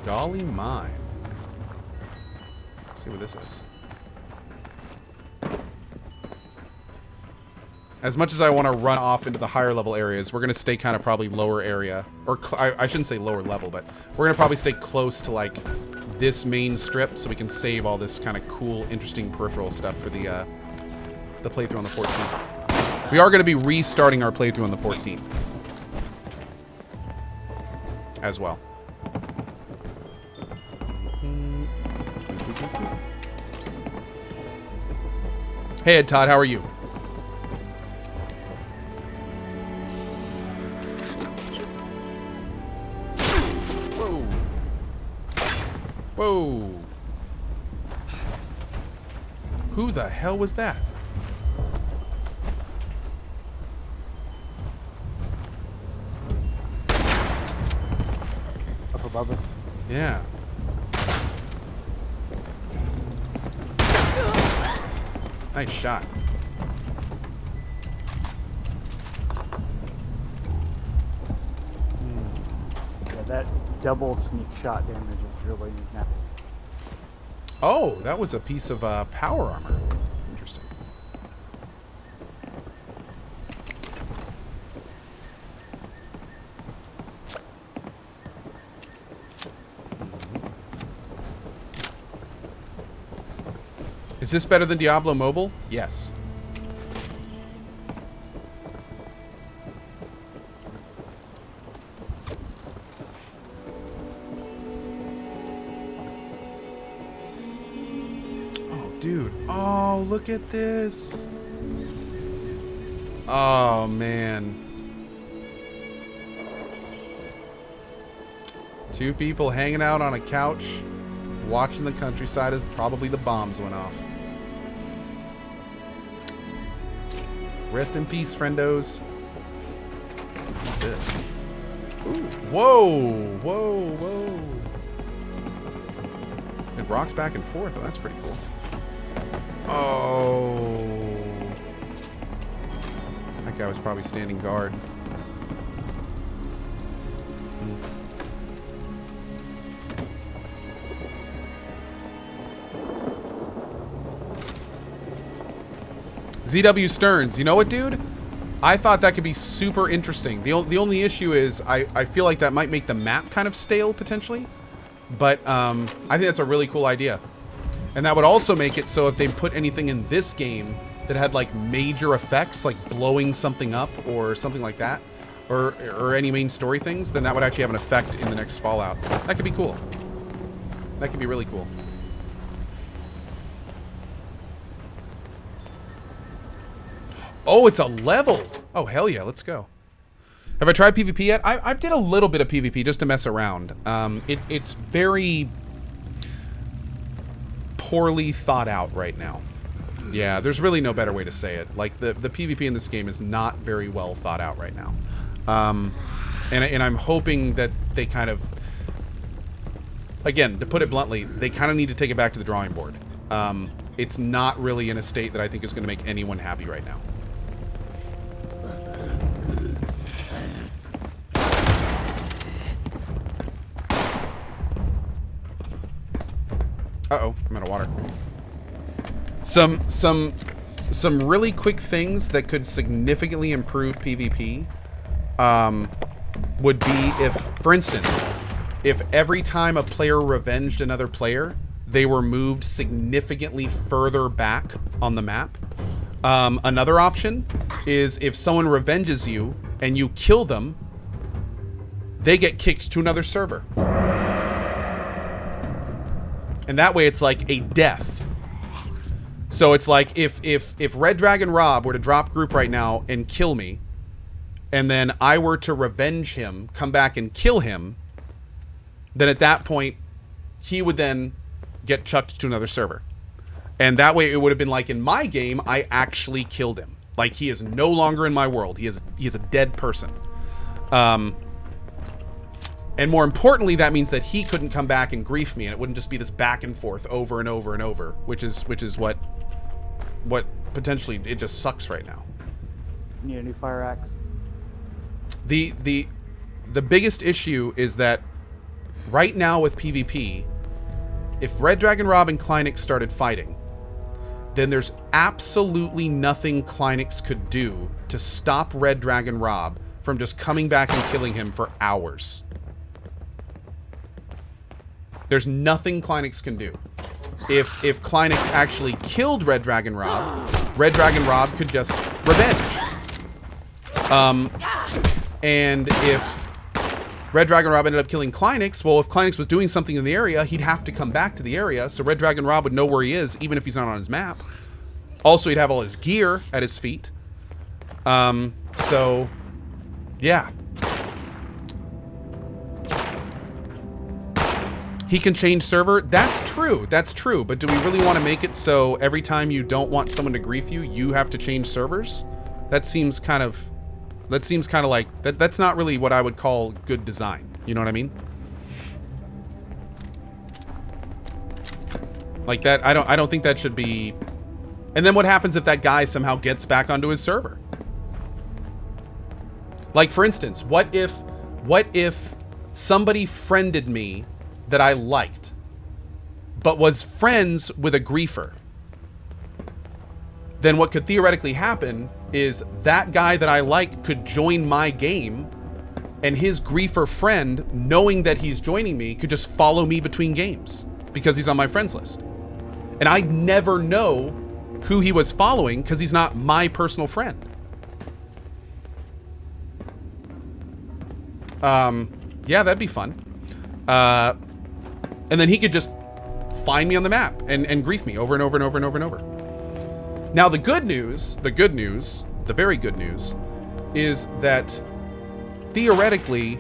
Golly mine. Let's see what this is. As much as I want to run off into the higher level areas, we're going to stay kind of probably lower area. Or I shouldn't say lower level, but we're going to probably stay close to like this main strip so we can save all this kind of cool, interesting peripheral stuff for the playthrough on the 14th. We are going to be restarting our playthrough on the 14th. As well. Hey, Ed Todd, how are you? Whoa. Whoa. Who the hell was that? Up above us. Yeah. Nice shot. Yeah, that double sneak shot damage is really nasty. Oh, that was a piece of power armor. Interesting. Is this better than Diablo Mobile? Yes. Oh, dude. Oh, look at this. Oh, man. Two people hanging out on a couch, watching the countryside as probably the bombs went off. Rest in peace, friendos. Ooh. Whoa! Whoa, whoa. It rocks back and forth. Oh, that's pretty cool. Oh. That guy was probably standing guard. ZW Stearns, you know what, dude? I thought that could be super interesting. The only issue is I feel like that might make the map kind of stale, potentially. But I think that's a really cool idea. And that would also make it so if they put anything in this game that had, like, major effects, like blowing something up or something like that, or any main story things, then that would actually have an effect in the next Fallout. That could be cool. That could be really cool. Oh, it's a level. Oh, hell yeah. Let's go. Have I tried PvP yet? I did a little bit of PvP just to mess around. It's very poorly thought out right now. Yeah, there's really no better way to say it. Like, the PvP in this game is not very well thought out right now. And I'm hoping that they kind of... Again, to put it bluntly, they kind of need to take it back to the drawing board. It's not really in a state that I think is going to make anyone happy right now. Uh-oh, I'm out of water. Some really quick things that could significantly improve PvP would be if, for instance, if every time a player revenged another player, they were moved significantly further back on the map. Another option is if someone revenges you and you kill them, they get kicked to another server. And that way it's like a death. So it's like if Red Dragon Rob were to drop group right now and kill me, and then I were to revenge him, come back and kill him, then at that point, he would then get chucked to another server. And that way it would have been like in my game, I actually killed him. Like, he is no longer in my world. He is a dead person. And more importantly, that means that he couldn't come back and grief me, and it wouldn't just be this back and forth over and over and over, which is what potentially it just sucks right now. Need a new fire axe. The biggest issue is that right now with PvP, if Red Dragon Rob and Kleinix started fighting, then there's absolutely nothing Kleinix could do to stop Red Dragon Rob from just coming back and killing him for hours. There's nothing Kleinix can do. If Kleinix actually killed Red Dragon Rob could just revenge. And if Red Dragon Rob ended up killing Kleinix, well, if Kleinix was doing something in the area, he'd have to come back to the area, so Red Dragon Rob would know where he is, even if he's not on his map. Also, he'd have all his gear at his feet. So, yeah. He can change server. That's true. That's true. But do we really want to make it so every time you don't want someone to grief you, you have to change servers? That seems kind of like that's not really what I would call good design. You know what I mean? Like that, I don't think that should be. And then what happens if that guy somehow gets back onto his server? Like, for instance, what if somebody friended me that I liked, but was friends with a griefer? Then what could theoretically happen is that guy that I like could join my game, and his griefer friend, knowing that he's joining me, could just follow me between games because he's on my friends list. And I'd never know who he was following because he's not my personal friend. Yeah, that'd be fun. And then he could just find me on the map and grief me over and over and over and over and over. Now, the very good news, is that theoretically,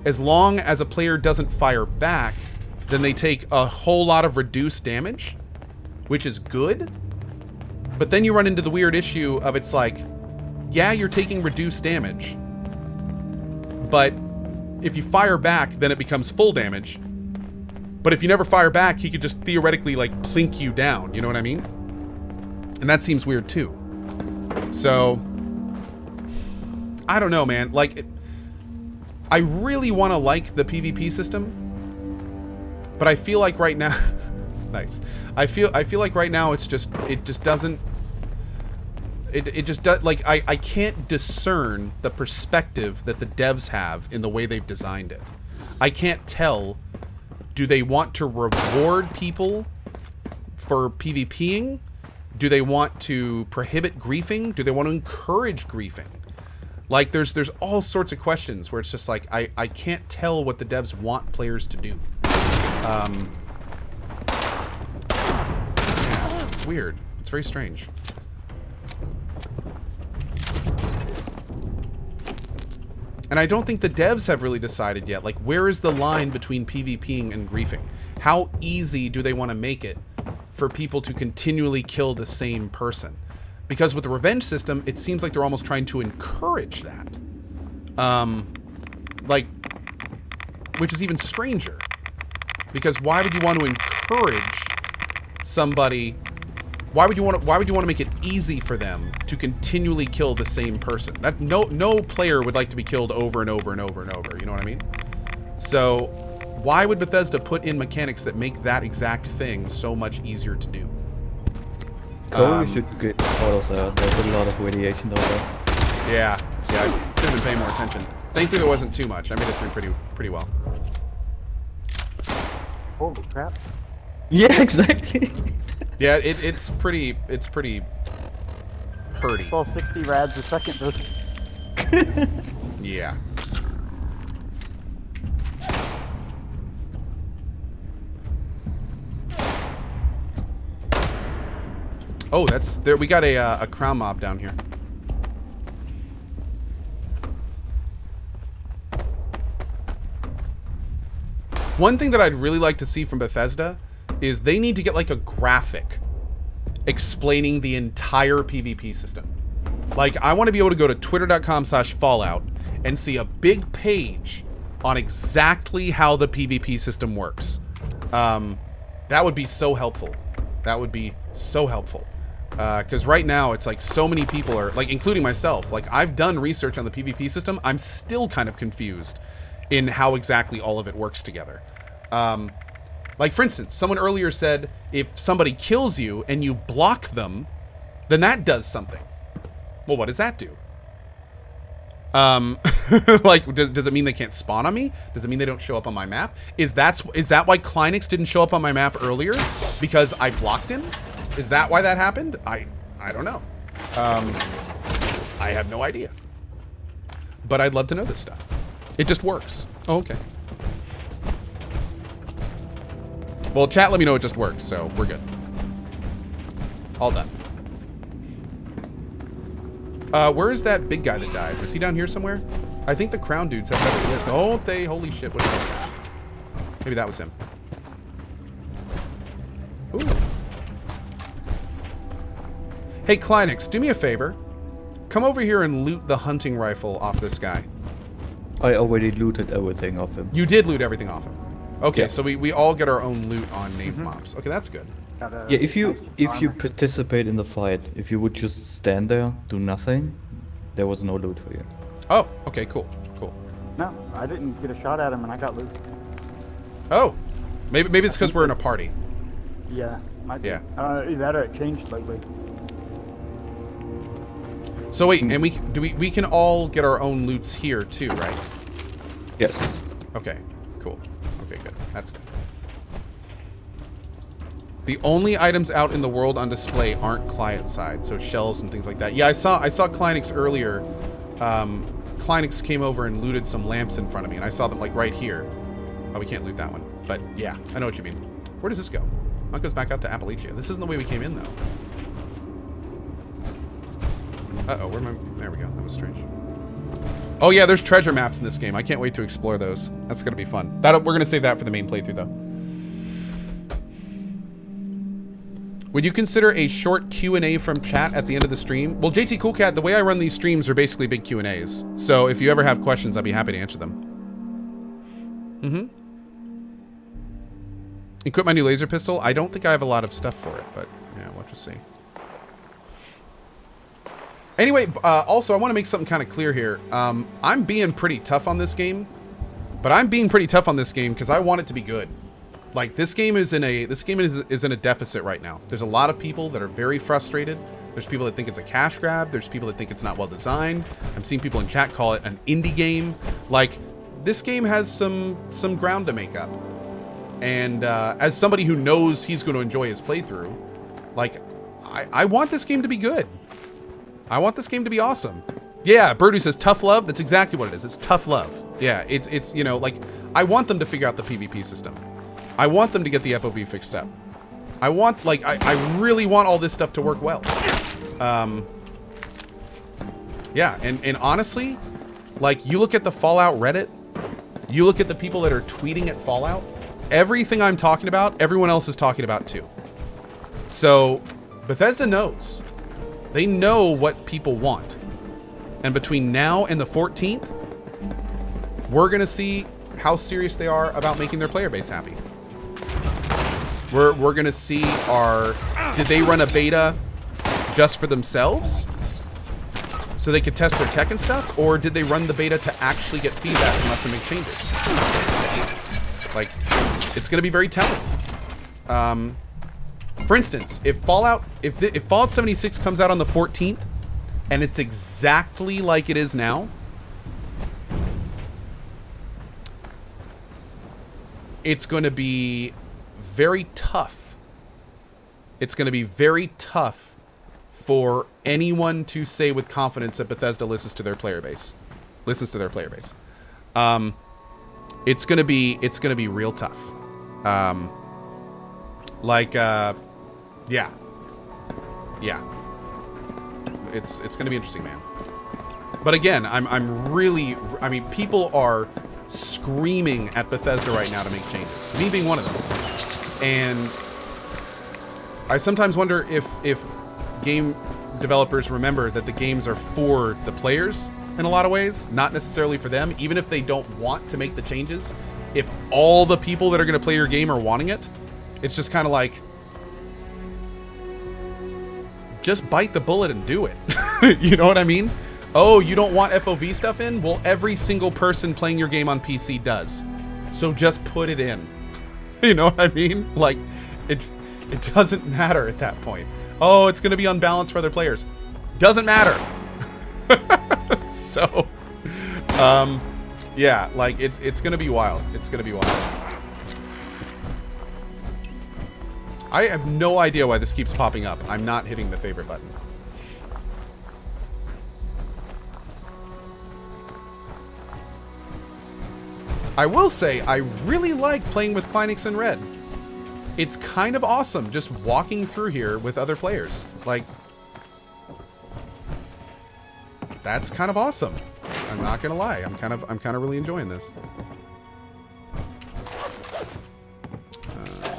as long as a player doesn't fire back, then they take a whole lot of reduced damage, which is good. But then you run into the weird issue of it's like, yeah, you're taking reduced damage, but if you fire back, then it becomes full damage. But if you never fire back, he could just theoretically, like, plink you down. You know what I mean? And that seems weird, too. So, I don't know, man. Like, I really want to like the PvP system, but I feel like right now... Nice. I feel like right now it just doesn't... It just does, like, I can't discern the perspective that the devs have in the way they've designed it. I can't tell, do they want to reward people for PvPing? Do they want to prohibit griefing? Do they want to encourage griefing? Like, there's all sorts of questions where it's just like, I can't tell what the devs want players to do. Yeah, it's weird. It's very strange. And I don't think the devs have really decided yet, like, where is the line between PvPing and griefing? How easy do they want to make it for people to continually kill the same person? Because with the revenge system, it seems like they're almost trying to encourage that. Like, which is even stranger. Because why would you want to encourage somebody... Why would you want to make it easy for them to continually kill the same person? That no player would like to be killed over and over and over and over. You know what I mean? So why would Bethesda put in mechanics that make that exact thing so much easier to do? Code should get out of that. There's a lot of radiation over. Yeah, I should have been paying more attention. Thankfully, there wasn't too much. I made it through pretty well. Holy crap. Yeah, exactly. Yeah, it's pretty hurty. It's all 60 rads a second, though. Yeah. Oh, that's there. We got a crown mob down here. One thing that I'd really like to see from Bethesda is they need to get like a graphic explaining the entire PvP system. Like, I want to be able to go to twitter.com/fallout and see a big page on exactly how the PvP system works. That would be so helpful. That would be so helpful. Because right now it's like so many people are, like, including myself, like, I've done research on the PvP system. I'm still kind of confused in how exactly all of it works together. Like, for instance, someone earlier said if somebody kills you and you block them, then that does something. Well, what does that do? Like, does it mean they can't spawn on me? Does it mean they don't show up on my map? Is that why Kleinix didn't show up on my map earlier? Because I blocked him? Is that why that happened? I don't know. I have no idea. But I'd love to know this stuff. It just works. Oh, okay. Well, chat let me know it just works, so we're good. All done. Where is that big guy that died? Is he down here somewhere? I think the crown dudes have better list. Don't they? Holy shit, what is that? Maybe that was him. Ooh. Hey, Kleinix, do me a favor. Come over here and loot the hunting rifle off this guy. I already looted everything off him. You did loot everything off him. Okay, Yeah. so we all get our own loot on named mobs. Okay, that's good. Yeah, if you participate in the fight, if you would just stand there, do nothing, there was no loot for you. Oh, okay, cool, cool. No, I didn't get a shot at him and I got loot. Oh, maybe it's because we're in a party. Yeah, might be. Yeah. Either that or it changed lately. So wait, and we can all get our own loots here too, right? Yes. Okay, cool. Okay, good. That's good. The only items out in the world on display aren't client side, so shelves and things like that. Yeah, I saw Kleinix earlier. Kleinix came over and looted some lamps in front of me, and I saw them like right here. Oh, we can't loot that one. But yeah, I know what you mean. Where does this go? Oh, it goes back out to Appalachia. This isn't the way we came in, though. Uh-oh, there we go. That was strange. Oh yeah, there's treasure maps in this game. I can't wait to explore those. That's gonna be fun. We're gonna save that for the main playthrough, though. Would you consider a short Q&A from chat at the end of the stream? Well, JT Coolcat, the way I run these streams are basically big Q&As. So if you ever have questions, I'd be happy to answer them. Equip my new laser pistol. I don't think I have a lot of stuff for it, but yeah, we'll just see. Anyway, also, I want to make something kind of clear here. I'm being pretty tough on this game, but I'm being pretty tough on this game because I want it to be good. Like, this game is in a deficit right now. There's a lot of people that are very frustrated. There's people that think it's a cash grab. There's people that think it's not well designed. I'm seeing people in chat call it an indie game. Like, this game has some ground to make up. And as somebody who knows he's going to enjoy his playthrough, like, I want this game to be good. I want this game to be awesome. Yeah, Birdoo says tough love. That's exactly what it is. It's tough love. Yeah, it's you know, like, I want them to figure out the PvP system. I want them to get the FOV fixed up. I want, like, I really want all this stuff to work well. Yeah, and honestly, like, you look at the Fallout Reddit, you look at the people that are tweeting at Fallout, everything I'm talking about, everyone else is talking about too. So, Bethesda knows. They know what people want. And between now and the 14th, we're going to see how serious they are about making their player base happy. We're going to see did they run a beta just for themselves so they could test their tech and stuff? Or did they run the beta to actually get feedback from us and make changes? Like, it's going to be very telling. For instance, if Fallout 76 comes out on the 14th and it's exactly like it is now, it's going to be very tough. It's going to be very tough for anyone to say with confidence that Bethesda listens to their player base. It's going to be real tough. Yeah. It's going to be interesting, man. But again, I mean, people are screaming at Bethesda right now to make changes. Me being one of them. And I sometimes wonder if game developers remember that the games are for the players in a lot of ways, not necessarily for them. Even if they don't want to make the changes, if all the people that are going to play your game are wanting it, it's just kind of like, just bite the bullet and do it. You know what I mean? Oh, you don't want FOV stuff in? Well, every single person playing your game on PC does. So just put it in. You know what I mean? Like, it doesn't matter at that point. Oh, it's going to be unbalanced for other players. Doesn't matter. So, yeah, like, it's going to be wild. It's going to be wild. I have no idea why this keeps popping up. I'm not hitting the favorite button. I will say, I really like playing with Phoenix and Red. It's kind of awesome just walking through here with other players. Like, that's kind of awesome. I'm not gonna lie. I'm kind of really enjoying this. Nice.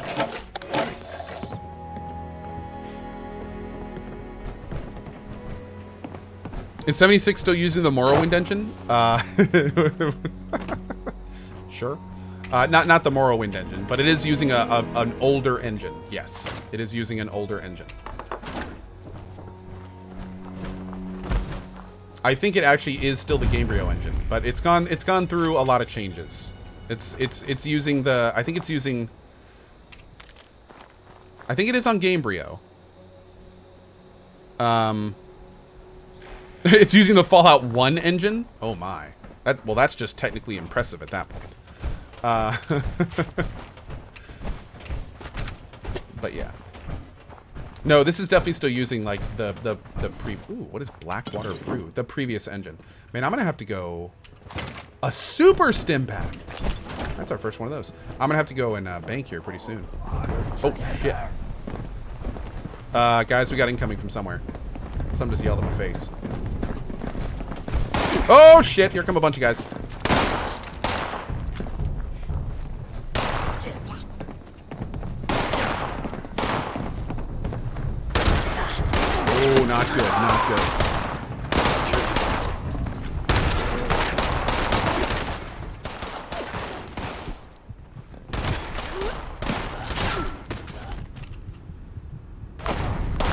Is 76 still using the Morrowind engine? Sure. Not the Morrowind engine, but it is using an older engine. Yes, it is using an older engine. I think it actually is still the Gamebryo engine, but it's gone through a lot of changes. It's using the I think it is on Gamebryo. It's using the Fallout 1 engine. Oh my. Well, that's just technically impressive at that point. But yeah. No, this is definitely still using like the ooh, what is Blackwater Brew? The previous engine. Man, I'm gonna have to go a super stim pack. That's our first one of those. I'm gonna have to go and bank here pretty soon. Oh shit. Guys, we got incoming from somewhere. Some just yelled at my face. Oh shit, here come a bunch of guys. Oh, not good, not good.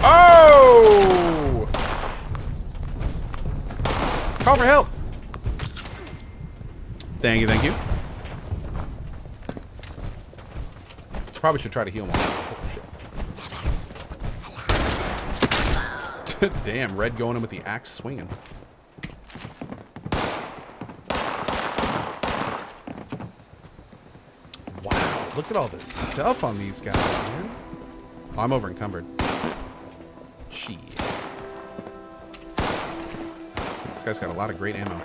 Oh! Call for help. Thank you, thank you. Probably should try to heal him. Oh, shit. Damn, Red going in with the axe swinging. Wow, look at all this stuff on these guys, man. Oh, I'm over encumbered. Shit. This guy's got a lot of great ammo.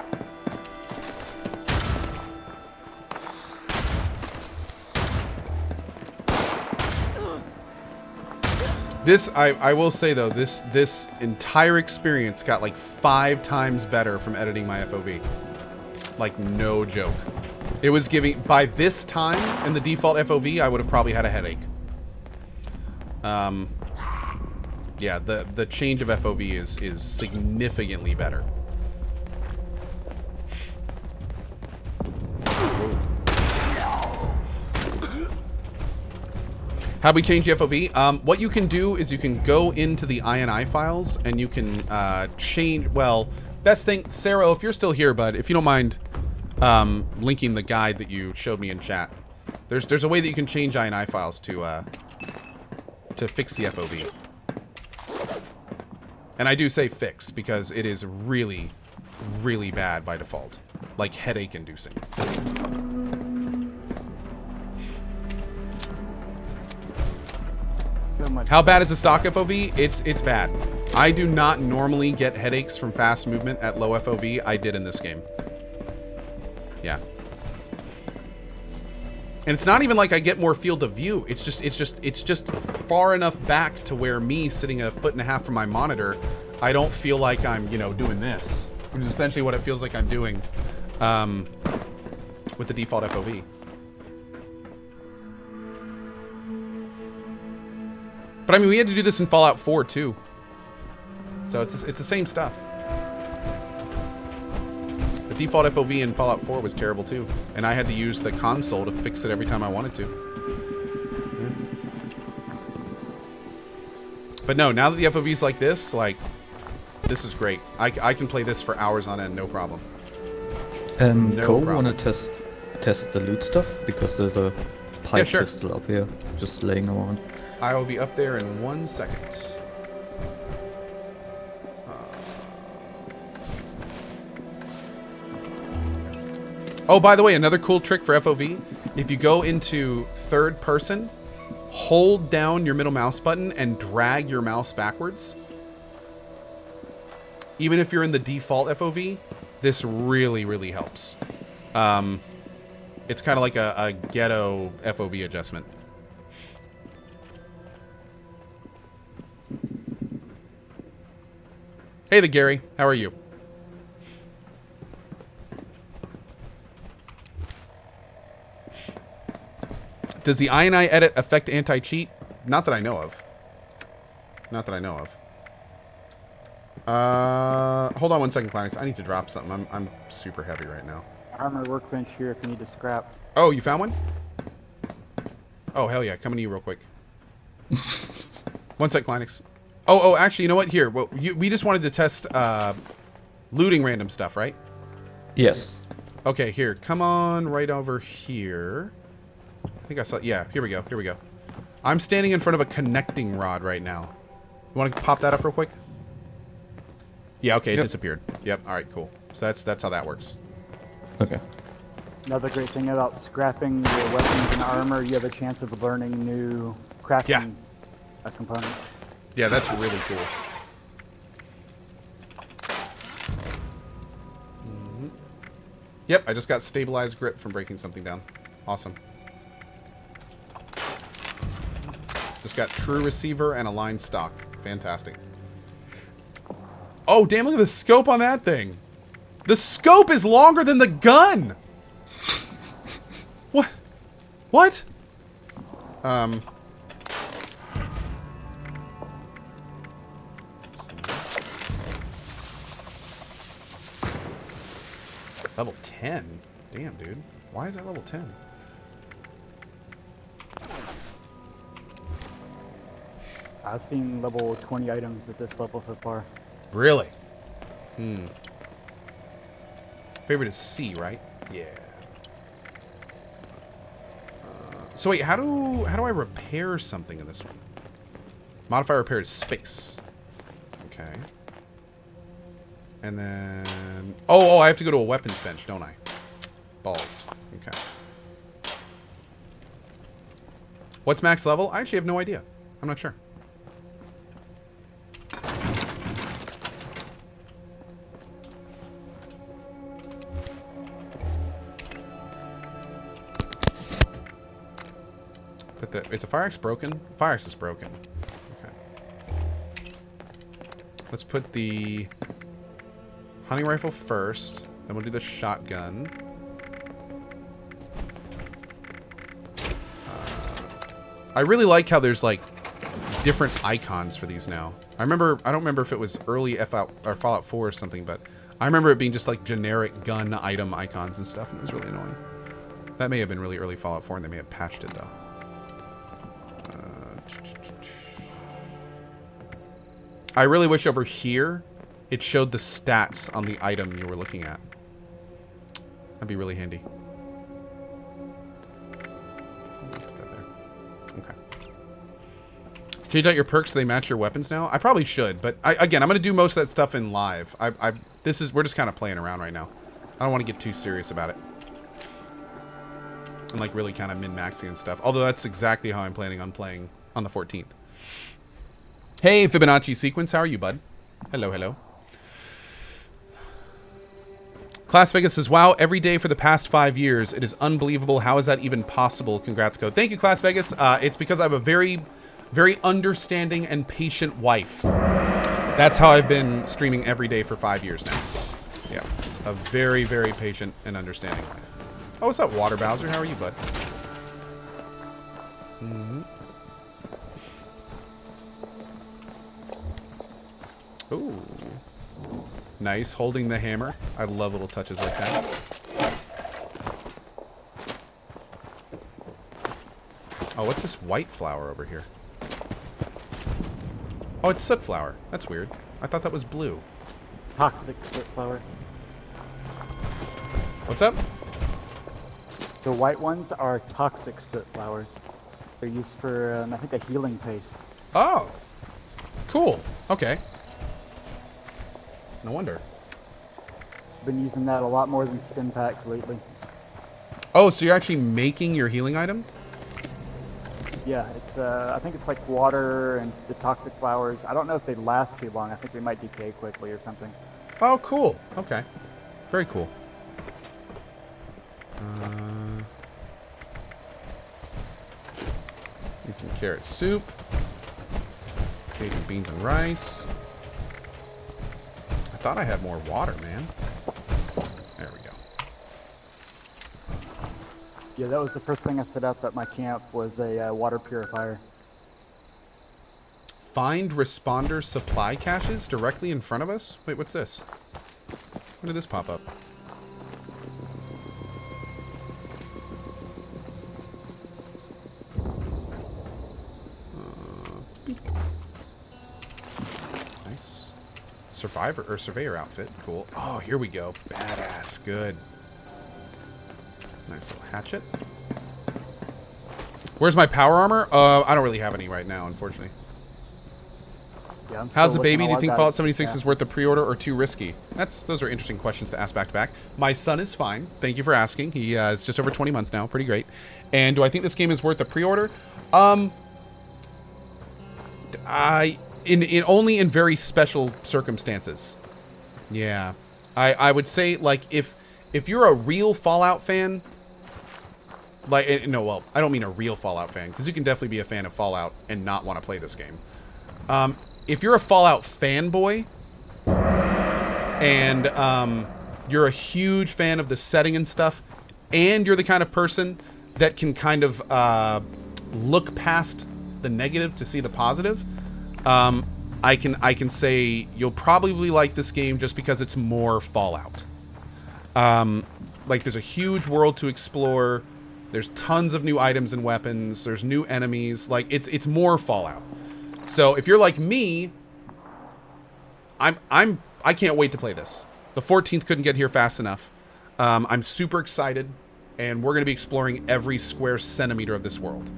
This, I will say though, this entire experience got like 5 times better from editing my FOV. Like, no joke. It was giving, by this time in the default FOV, I would have probably had a headache. Yeah, the change of FOV is significantly better. How we change the FOV? What you can do is you can go into the INI files and you can change. Well, best thing, Sarah, if you're still here, bud, if you don't mind linking the guide that you showed me in chat. There's a way that you can change INI files to fix the FOV. And I do say fix because it is really, really bad by default, like headache inducing. How bad is the stock FOV? It's bad. I do not normally get headaches from fast movement at low FOV. I did in this game. Yeah. And it's not even like I get more field of view. It's just far enough back to where me sitting a 1.5 foot from my monitor, I don't feel like I'm, you know, doing this. Which is essentially what it feels like I'm doing with the default FOV. But I mean, we had to do this in Fallout 4 too. So it's the same stuff. The default FOV in Fallout 4 was terrible too. And I had to use the console to fix it every time I wanted to. Yeah. But no, now that the FOV is like this is great. I can play this for hours on end, no problem. No Cole, wanna test the loot stuff? Because there's a pipe sure. pistol up here, just laying around. I will be up there in 1 second. Oh, by the way, another cool trick for FOV. If you go into third person, hold down your middle mouse button and drag your mouse backwards. Even if you're in the default FOV, this really, really helps. It's kind of like a ghetto FOV adjustment. Hey there, Gary. How are you? Does the INI edit affect anti-cheat? Not that I know of. Not that I know of. Hold on 1 second, Clarence. I need to drop something. I'm super heavy right now. Armor workbench here if you need to scrap. Oh, you found one? Oh, hell yeah. Coming to you real quick. 1 sec, Linux. Oh, actually, you know what? Here, well, we just wanted to test looting random stuff, right? Yes. Okay, here. Come on right over here. I think I saw... Yeah, here we go. Here we go. I'm standing in front of a connecting rod right now. You want to pop that up real quick? Yeah, okay, it disappeared. Yep, all right, cool. So that's how that works. Okay. Another great thing about scrapping your weapons and armor, you have a chance of learning new crafting components. Yeah, that's really cool. Yep, I just got stabilized grip from breaking something down. Awesome. Just got true receiver and aligned stock. Fantastic. Oh, damn, look at the scope on that thing. The scope is longer than the gun. What? What? Level 10? Damn, dude. Why is that level 10? I've seen level 20 items at this level so far. Really? Favorite is C, right? Yeah. So wait, how do I repair something in this one? Modify repair is space. Okay. And then... Oh, I have to go to a weapons bench, don't I? Balls. Okay. What's max level? I actually have no idea. I'm not sure. But is the fire axe broken? Fire axe is broken. Okay. Let's put the hunting rifle first. Then we'll do the shotgun. I really like how there's like different icons for these now. I don't remember if it was early Fallout 4 or something, but I remember it being just like generic gun item icons and stuff, and it was really annoying. That may have been really early Fallout 4, and they may have patched it though. I really wish over here it showed the stats on the item you were looking at. That'd be really handy. Put that there. Okay. Change out your perks so they match your weapons now? I probably should, but again, I'm going to do most of that stuff in live. We're just kind of playing around right now. I don't want to get too serious about it. I'm like really kind of min-maxing and stuff. Although that's exactly how I'm planning on playing on the 14th. Hey, Fibonacci Sequence, how are you, bud? Hello, hello. Class Vegas says, wow, every day for the past 5 years. It is unbelievable. How is that even possible? Congrats, Code. Thank you, Class Vegas. It's because I have a very, very understanding and patient wife. That's how I've been streaming every day for 5 years now. Yeah, a very, very patient and understanding wife. Oh, what's up, Water Bowser? How are you, bud? Ooh. Nice, holding the hammer. I love little touches like that. Oh, what's this white flower over here? Oh, it's soot flower. That's weird. I thought that was blue. Toxic soot flower. What's up? The white ones are toxic soot flowers. They're used for, I think, a healing paste. Oh, cool. Okay. No wonder. Been using that a lot more than stim packs lately. Oh, so you're actually making your healing item? Yeah, it's I think it's like water and the toxic flowers. I don't know if they last too long. I think they might decay quickly or something. Oh, cool. Okay. Very cool. Need some carrot soup. Bacon, beans, and rice. I thought I had more water, man. There we go. Yeah, that was the first thing I set up at my camp was a water purifier. Find responder supply caches directly in front of us? Wait, what's this? When did this pop up? Nice. Survivor or surveyor outfit. Cool. Oh, here we go. Badass. Good. Nice little hatchet. Where's my power armor? I don't really have any right now, unfortunately. Yeah, How's the baby? Do you think Fallout 76 is worth the pre-order or too risky? Those are interesting questions to ask back to back. My son is fine. Thank you for asking. He is just over 20 months now. Pretty great. And do I think this game is worth the pre-order? Only in very special circumstances. Yeah. I would say, like, if you're a real Fallout fan, like, no, well, I don't mean a real Fallout fan, because you can definitely be a fan of Fallout and not want to play this game. If you're a Fallout fanboy and you're a huge fan of the setting and stuff, and you're the kind of person that can kind of look past the negative to see the positive, I can say you'll probably like this game just because it's more Fallout. Like, there's a huge world to explore. There's tons of new items and weapons. There's new enemies. Like, it's more Fallout. So if you're like me, I can't wait to play this. The 14th couldn't get here fast enough. I'm super excited, and we're going to be exploring every square centimeter of this world.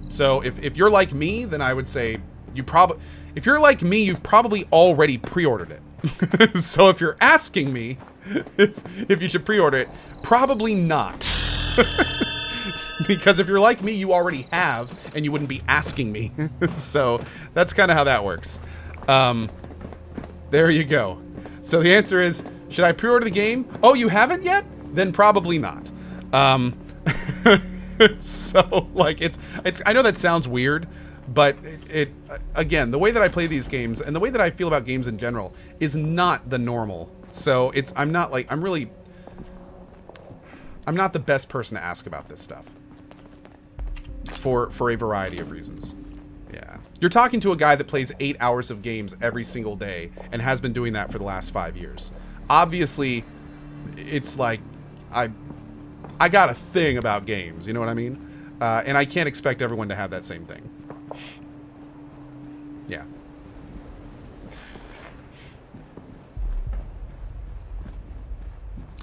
So if you're like me, then I would say if you're like me, you've probably already pre-ordered it. So if you're asking me if you should pre-order it, probably not. Because if you're like me, you already have, and you wouldn't be asking me. So that's kind of how that works. There you go. So the answer is, should I pre-order the game? Oh, you haven't yet? Then probably not. So, like, it's. I know that sounds weird, but again, the way that I play these games and the way that I feel about games in general is not the normal. So I'm not the best person to ask about this stuff. For a variety of reasons. Yeah. You're talking to a guy that plays 8 hours of games every single day and has been doing that for the last 5 years. Obviously, it's like I got a thing about games, you know what I mean? And I can't expect everyone to have that same thing. Yeah.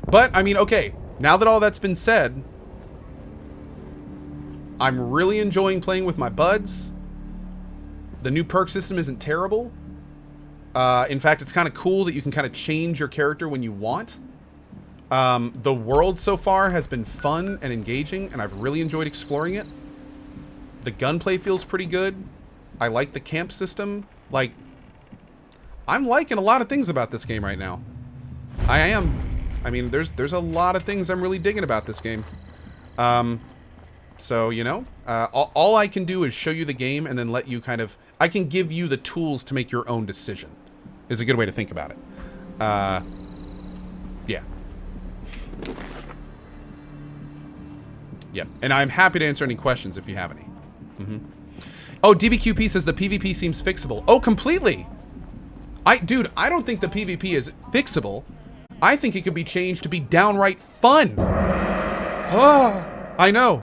But, I mean, okay, now that all that's been said, I'm really enjoying playing with my buds. The new perk system isn't terrible. In fact, it's kind of cool that you can kind of change your character when you want. The world so far has been fun and engaging, and I've really enjoyed exploring it. The gunplay feels pretty good. I like the camp system. Like, I'm liking a lot of things about this game right now. I am. I mean, there's a lot of things I'm really digging about this game. So, you know, all I can do is show you the game and then let you kind of... I can give you the tools to make your own decision, is a good way to think about it. Yeah. Yep. And I'm happy to answer any questions if you have any. Oh, DBQP says the PvP seems fixable. Oh, completely! Dude, I don't think the PvP is fixable. I think it could be changed to be downright fun. Oh, I know.